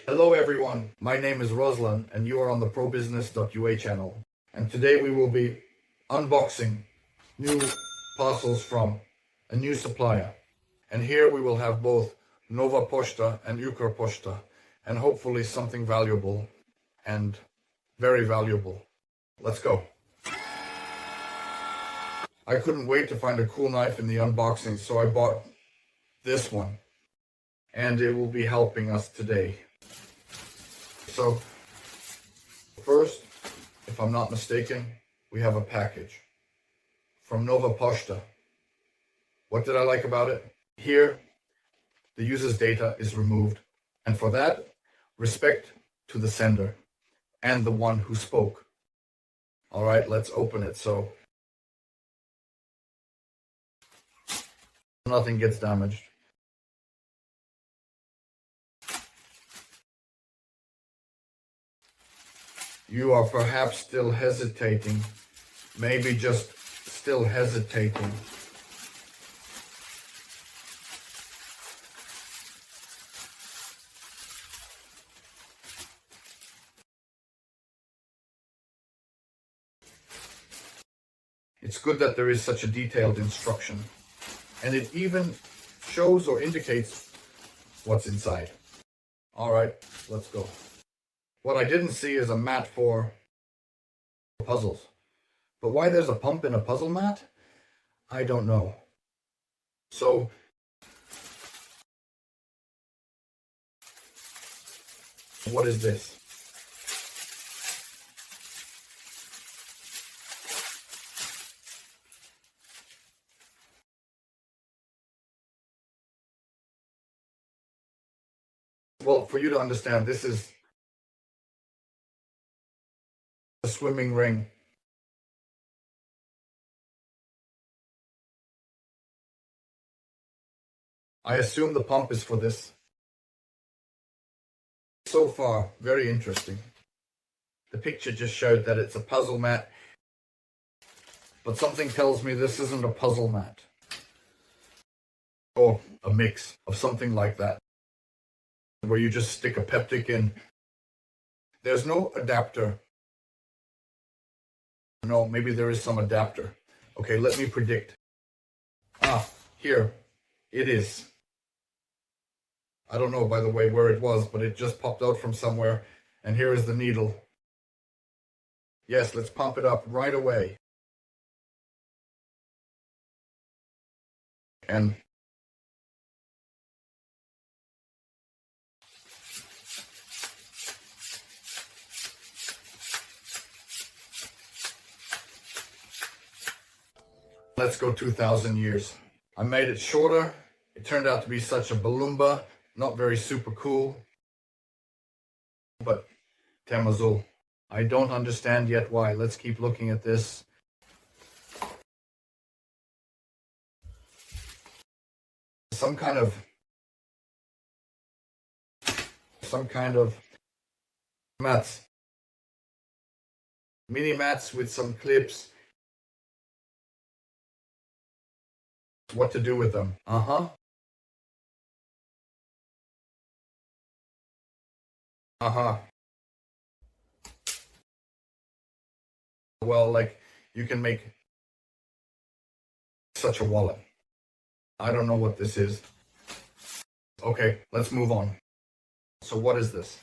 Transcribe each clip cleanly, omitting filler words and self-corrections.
Hello everyone, my name is Ruslan and you are on the ProBusiness.ua channel. And today we will be unboxing new parcels from a new supplier. And here we will have both Nova Pošta and Ukrpošta, and hopefully something valuable and very valuable. Let's go. I couldn't wait to find a cool knife in the unboxing, so I bought this one. And it will be helping us today. So, first, if I'm not mistaken, we have a package from Nova Pošta. What did I like about it? Here, the user's data is removed. And for that, respect to the sender and the one who spoke. All right, let's open it so nothing gets damaged. You are perhaps still hesitating, maybe just still hesitating. It's good that there is such a detailed instruction, and it even shows or indicates what's inside. All right, let's go. What I didn't see is a mat for puzzles. But why there's a pump in a puzzle mat, I don't know. So, what is this? Well, for you to understand, this is a swimming ring. I assume the pump is for this. So far, very interesting. The picture just showed that it's a puzzle mat, but something tells me this isn't a puzzle mat. Or a mix of something like that, where you just stick a Peptic in. There's no adapter. No, maybe there is some adapter. Okay, let me predict. Here it is. I don't know, by the way, where it was, but it just popped out from somewhere. And here is the needle. Yes, let's pump it up right away. And let's go 2,000 years. I made it shorter. It turned out to be such a balumba. Not very super cool. But Temazul. I don't understand yet why. Let's keep looking at this. Some kind of mats. Mini mats with some clips. What to do with them? Well, like, you can make such a wallet. I don't know what this is. Okay, let's move on. So what is this?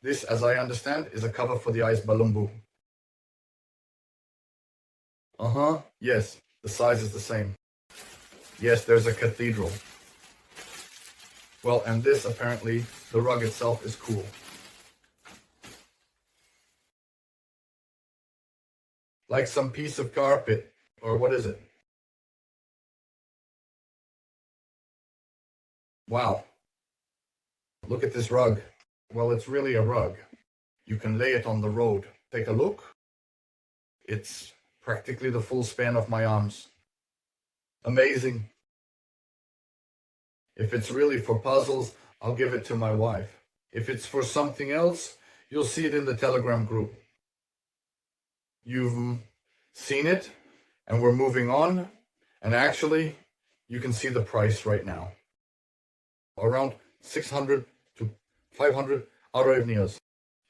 This, as I understand, is a cover for the Ice Balumbu. Yes, the size is the same. Yes, there's a cathedral. Well, and this, apparently, the rug itself is cool. Like some piece of carpet, or what is it? Wow. Look at this rug. Well, it's really a rug. You can lay it on the road. Take a look. It's practically the full span of my arms. Amazing. If it's really for puzzles, I'll give it to my wife. If it's for something else, you'll see it in the Telegram group. You've seen it, and we're moving on. And actually, you can see the price right now. Around 600 to 500 Aurevnias.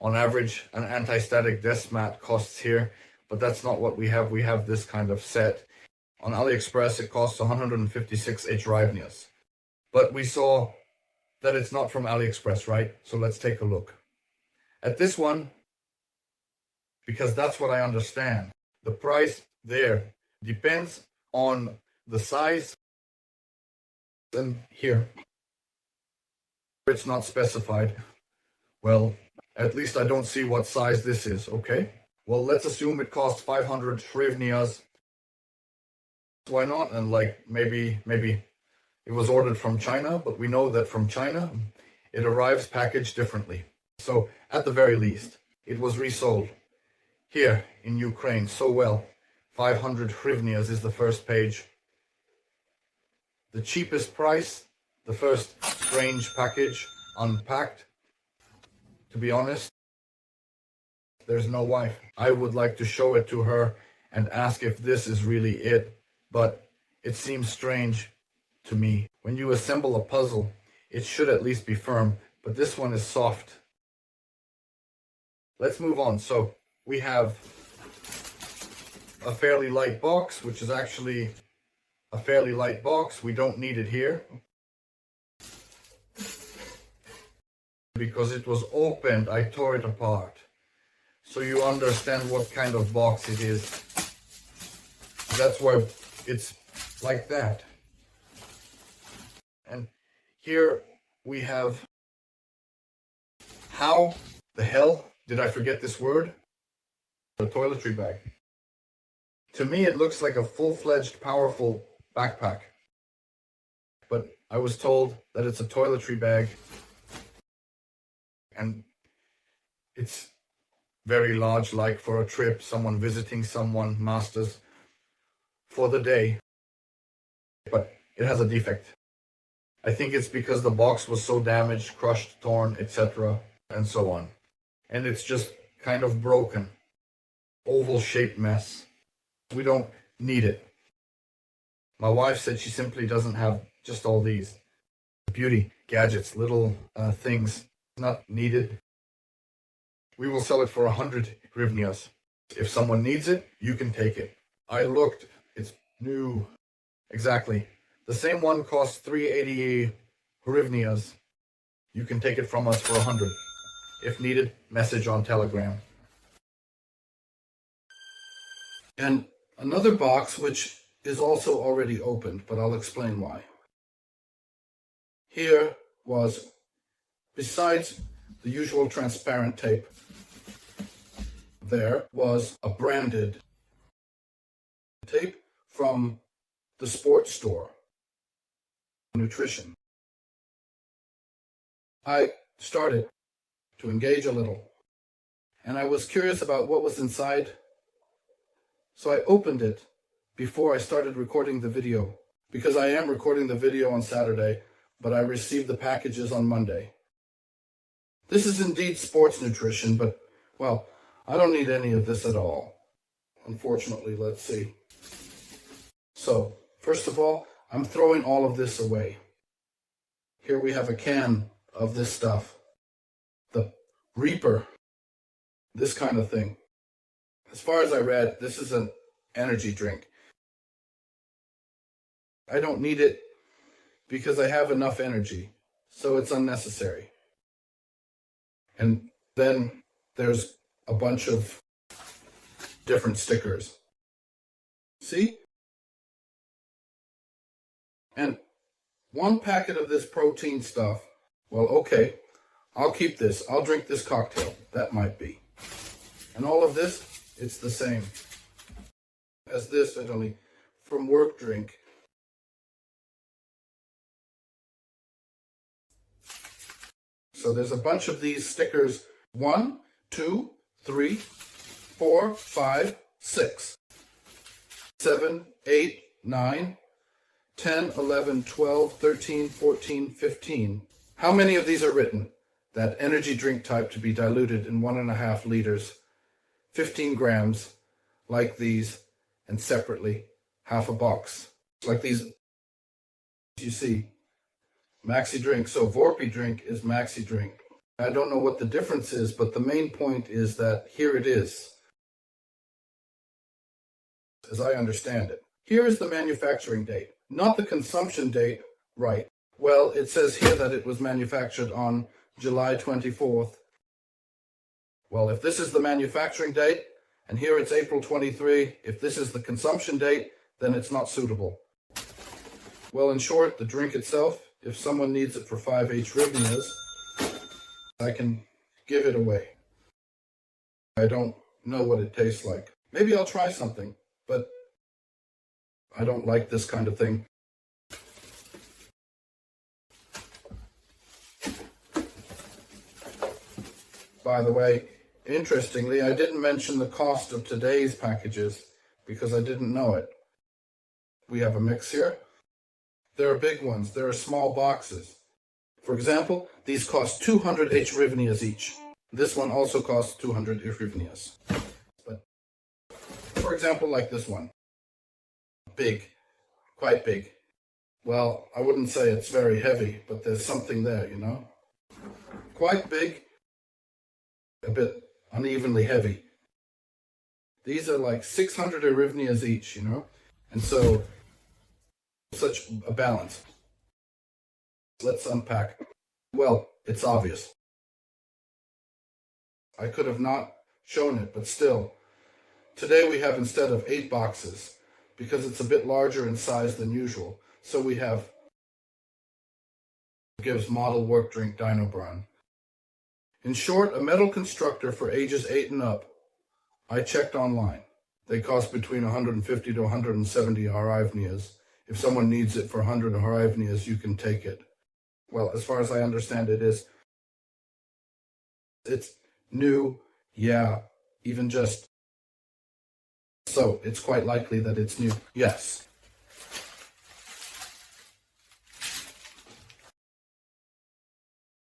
On average, an anti-static desk mat costs here, but that's not what we have. We have this kind of set. On AliExpress, it costs 156 Hryvnias. But we saw that it's not from AliExpress, right? So let's take a look. At this one, because that's what I understand, the price there depends on the size. And here, it's not specified. Well, at least I don't see what size this is, okay? Well, let's assume it costs 500 Hryvnias. Why not? And like maybe it was ordered from China, but we know that from China, it arrives packaged differently. So at the very least, it was resold here in Ukraine so well. 500 Hryvnias is the first page. The cheapest price, the first strange package, unpacked. To be honest, there's no wife. I would like to show it to her and ask if this is really it, but it seems strange to me. When you assemble a puzzle, it should at least be firm, but this one is soft. Let's move on. So we have a fairly light box, which is actually a fairly light box. We don't need it here because it was opened. I tore it apart. So you understand what kind of box it is. That's why it's like that. And here we have, how the hell did I forget this word? A toiletry bag. To me, it looks like a full-fledged, powerful backpack. But I was told that it's a toiletry bag. And it's very large, like for a trip, someone visiting someone, masters, for the day. But it has a defect. I think it's because the box was so damaged, crushed, torn, etc., and so on. And it's just kind of broken. Oval-shaped mess. We don't need it. My wife said she simply doesn't have just all these beauty gadgets, little things not needed. We will sell it for 100 Hryvnias. If someone needs it, you can take it. I looked, it's new. Exactly. The same one costs 380 Hryvnias. You can take it from us for 100. If needed, message on Telegram. And another box, which is also already opened, but I'll explain why. Here was, besides the usual transparent tape, there was a branded tape from the sports store, Nutrition. I started to engage a little, and I was curious about what was inside, so I opened it before I started recording the video, because I am recording the video on Saturday, but I received the packages on Monday. This is indeed sports nutrition, but, well, I don't need any of this at all. Unfortunately, let's see. So, first of all, I'm throwing all of this away. Here we have a can of this stuff. The Reaper. This kind of thing. As far as I read, this is an energy drink. I don't need it because I have enough energy, so it's unnecessary. And then there's a bunch of different stickers. See? And one packet of this protein stuff, well, okay, I'll keep this. I'll drink this cocktail. That might be. And all of this, it's the same as this, only from work drink. So there's a bunch of these stickers. 1, 2, 3, 4, 5, 6, 7, 8, 9, 10, 11, 12, 13, 14, 15. How many of these are written? That energy drink type to be diluted in 1.5 liters, 15 grams, like these, and separately, half a box. Like these You see, Maxi Drink. So Vorpy Drink is Maxi Drink. I don't know what the difference is, but the main point is that here it is, as I understand it. Here is the manufacturing date, not the consumption date, right? Well, it says here that it was manufactured on July 24th. Well, if this is the manufacturing date, and here it's April 23, if this is the consumption date, then it's not suitable. Well, in short, the drink itself, if someone needs it for 5H Rivnias, I can give it away. I don't know what it tastes like. Maybe I'll try something, but I don't like this kind of thing. By the way, interestingly, I didn't mention the cost of today's packages because I didn't know it. We have a mix here. There are big ones. There are small boxes. For example, these cost 200 H Rivnias each. This one also costs 200 H Rivnias. But, for example, like this one. Big. Quite big. Well, I wouldn't say it's very heavy, but there's something there, you know? Quite big. A bit unevenly heavy. These are like 600 Arivnias each, you know? And so, such a balance. Let's unpack. Well, it's obvious. I could have not shown it, but still. Today we have, instead of 8 boxes, because it's a bit larger in size than usual, so we have gives model work drink Dinobran. In short, a metal constructor for ages 8 and up. I checked online. They cost between 150 to 170 Hryvnias. If someone needs it for 100 Hryvnias, you can take it. Well, as far as I understand it is, it's new, yeah, even just. So, it's quite likely that it's new, yes.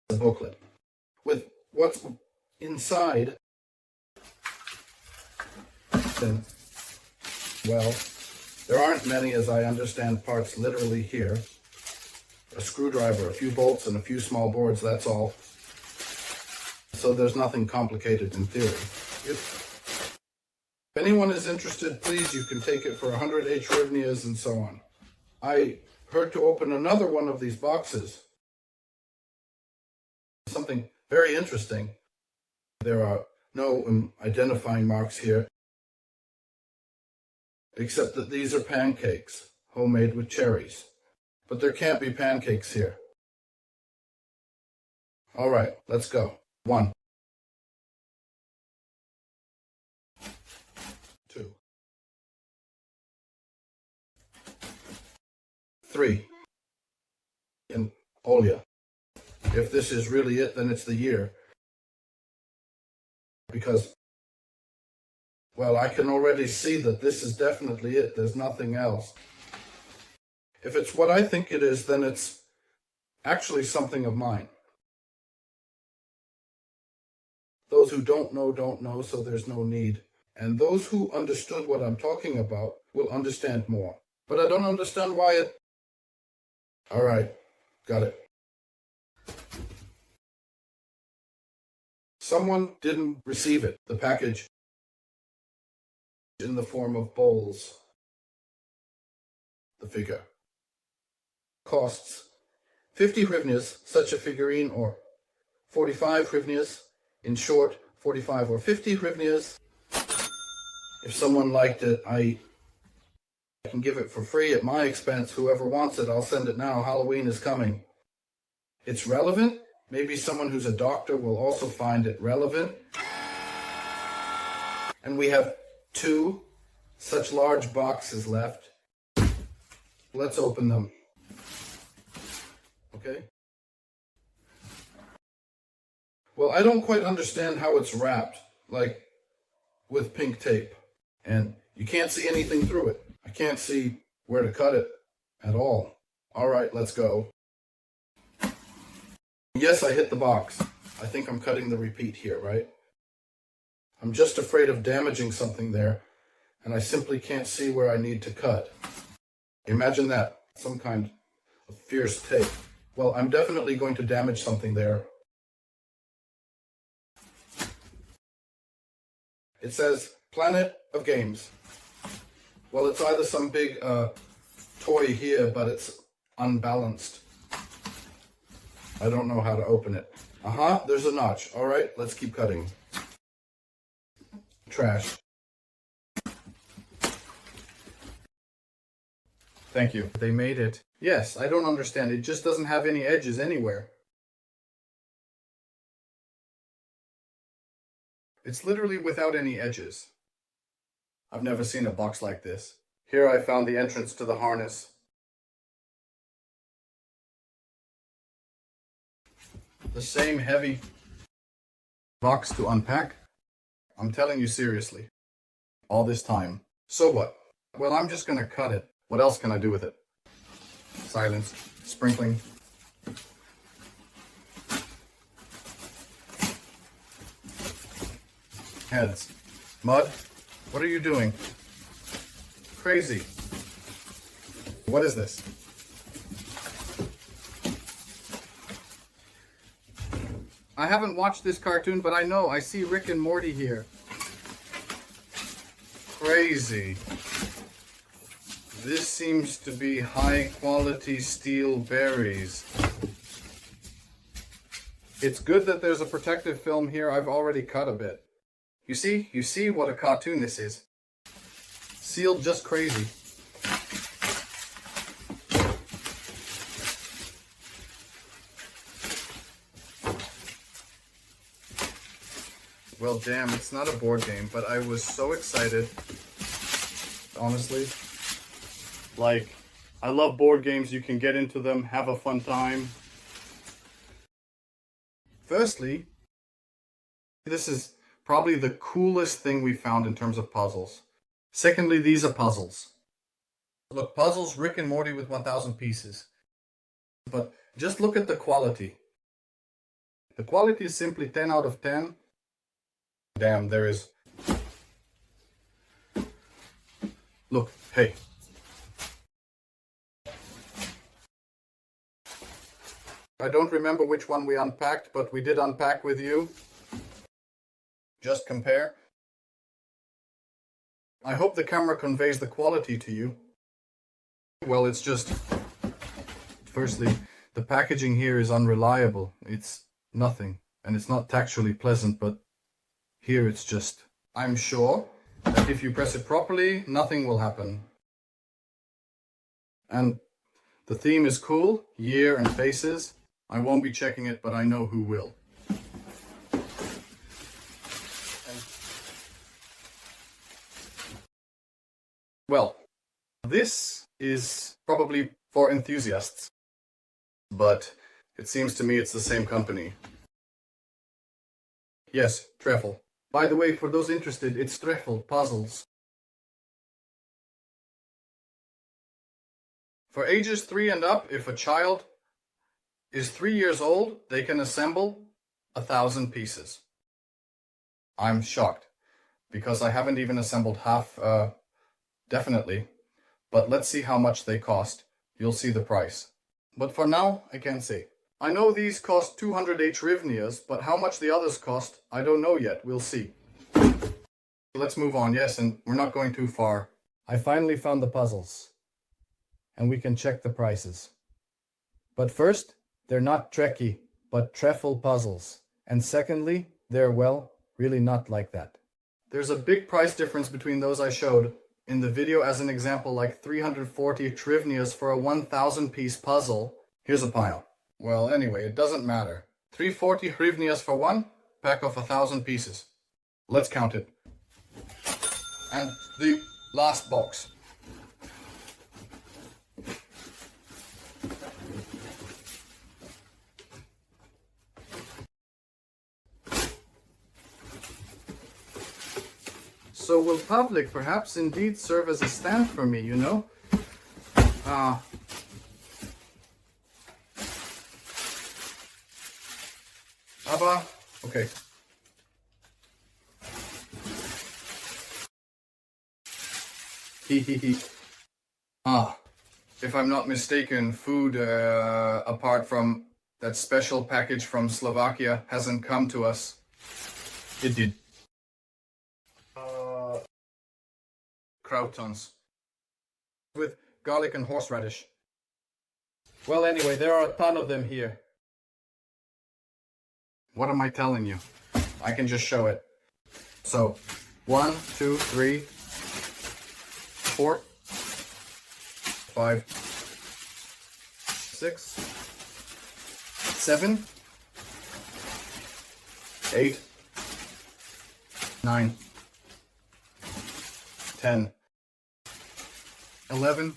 The booklet. With what's inside, then, well, there aren't many, as I understand, parts literally here. A screwdriver, a few bolts, and a few small boards, that's all. So there's nothing complicated in theory. If anyone is interested, please, you can take it for 100 H Rivnias and so on. I heard to open another one of these boxes. Something very interesting. There are no identifying marks here, except that these are pancakes, homemade with cherries. But there can't be pancakes here. All right, let's go. 1, 2, 3. And Olya. If this is really it, then it's the year. Because, well, I can already see that this is definitely it. There's nothing else. If it's what I think it is, then it's actually something of mine. Those who don't know, so there's no need. And those who understood what I'm talking about will understand more. But I don't understand why it. All right, got it. Someone didn't receive it, the package, in the form of bowls. The figure costs 50 Hryvnias, such a figurine, or 45 Hryvnias. In short, 45 or 50 Hryvnias. If someone liked it, I can give it for free at my expense. Whoever wants it, I'll send it now. Halloween is coming. It's relevant. Maybe someone who's a doctor will also find it relevant. And we have 2 such large boxes left. Let's open them. Okay? Well, I don't quite understand how it's wrapped, like with pink tape. And you can't see anything through it. I can't see where to cut it at all. All right, let's go. Yes, I hit the box. I think I'm cutting the repeat here, right? I'm just afraid of damaging something there, and I simply can't see where I need to cut. Imagine that. Some kind A fierce take. Well, I'm definitely going to damage something there. It says Planet of Games. Well, it's either some big toy here, but it's unbalanced. I don't know how to open it. There's a notch. All right, let's keep cutting. Trash. Thank you. They made it. Yes, I don't understand. It just doesn't have any edges anywhere. It's literally without any edges. I've never seen a box like this. Here I found the entrance to the harness. The same heavy box to unpack. I'm telling you seriously. All this time. So what? Well, I'm just gonna cut it. What else can I do with it? Silence. Sprinkling. Heads. Mud. What are you doing? Crazy. What is this? I haven't watched this cartoon, but I see Rick and Morty here. Crazy. This seems to be high quality steel berries. It's good that there's a protective film here. I've already cut a bit. You see what a cartoon this is. Sealed just crazy. Well, damn, it's not a board game, but I was so excited. Honestly. Like, I love board games. You can get into them, have a fun time. Firstly, this is probably the coolest thing we found in terms of puzzles. Secondly, these are puzzles. Look, puzzles, Rick and Morty with 1,000 pieces. But just look at the quality. The quality is simply 10 out of 10. Damn, there is... Look, hey. I don't remember which one we unpacked, but we did unpack with you. Just compare. I hope the camera conveys the quality to you. Well, it's just... Firstly, the packaging here is unreliable. It's nothing. And it's not texturally pleasant, but here it's just... I'm sure that if you press it properly, nothing will happen. And the theme is cool. Year and faces. I won't be checking it, but I know who will. Well, this is probably for enthusiasts, but it seems to me it's the same company. Yes, Treffel. By the way, for those interested, it's Treffel Puzzles. For ages 3 and up, if a child is 3 years old, they can assemble 1,000 pieces. I'm shocked, because I haven't even assembled half, definitely. But let's see how much they cost. You'll see the price. But for now, I can't say. I know these cost 200 hryvnias, but how much the others cost, I don't know yet. We'll see. Let's move on, yes, and we're not going too far. I finally found the puzzles. And we can check the prices. But first, they're not Trekkie, but Treffel puzzles. And secondly, they're, well, really not like that. There's a big price difference between those I showed in the video as an example, like 340 hryvnias for a 1,000 piece puzzle. Here's a pile. Well, anyway, it doesn't matter. 340 hryvnias for one pack of 1,000 pieces. Let's count it. And the last box. So will Pavlik perhaps indeed serve as a stand for me, you know? Aber, okay. He. if I'm not mistaken, food apart from that special package from Slovakia hasn't come to us. It did. Croutons with garlic and horseradish. Well, anyway, there are a ton of them here. What am I telling you? I can just show it. So, 1, 2, 3, 4, 5, 6, 7, 8, 9, 10, 11,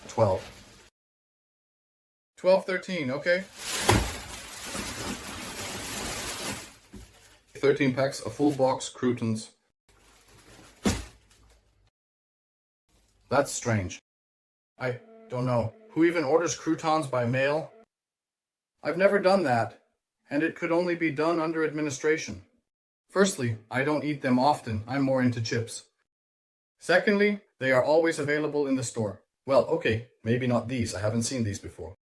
12. 12, 13, okay. 13 packs, a full box, croutons. That's strange. I don't know. Who even orders croutons by mail? I've never done that, and it could only be done under administration. Firstly, I don't eat them often. I'm more into chips. Secondly, they are always available in the store. Well, okay, maybe not these. I haven't seen these before.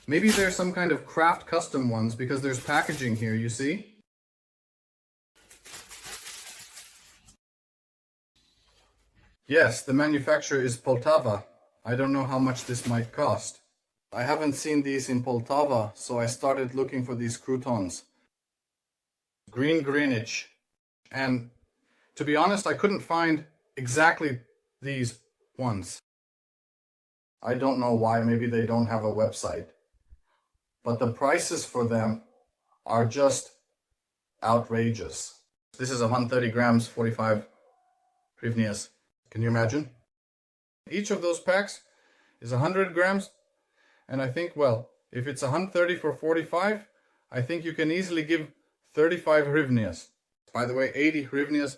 Maybe they're some kind of craft custom ones because there's packaging here, you see? Yes, the manufacturer is Poltava. I don't know how much this might cost. I haven't seen these in Poltava, so I started looking for these croutons. Green Greenwich. And to be honest, I couldn't find exactly these ones. I don't know why, maybe they don't have a website. But the prices for them are just outrageous. This is 130 grams, 45 hryvnias. Can you imagine? Each of those packs is 100 grams. And I think, well, if it's 130 for 45, I think you can easily give 35 hryvnias. By the way, 80 hryvnias,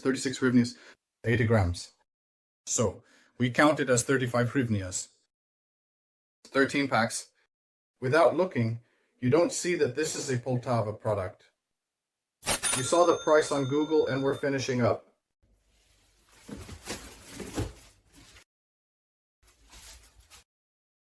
36 hryvnias, 80 grams. So we count it as 35 hryvnias. 13 packs. Without looking, you don't see that this is a Poltava product. You saw the price on Google and we're finishing up.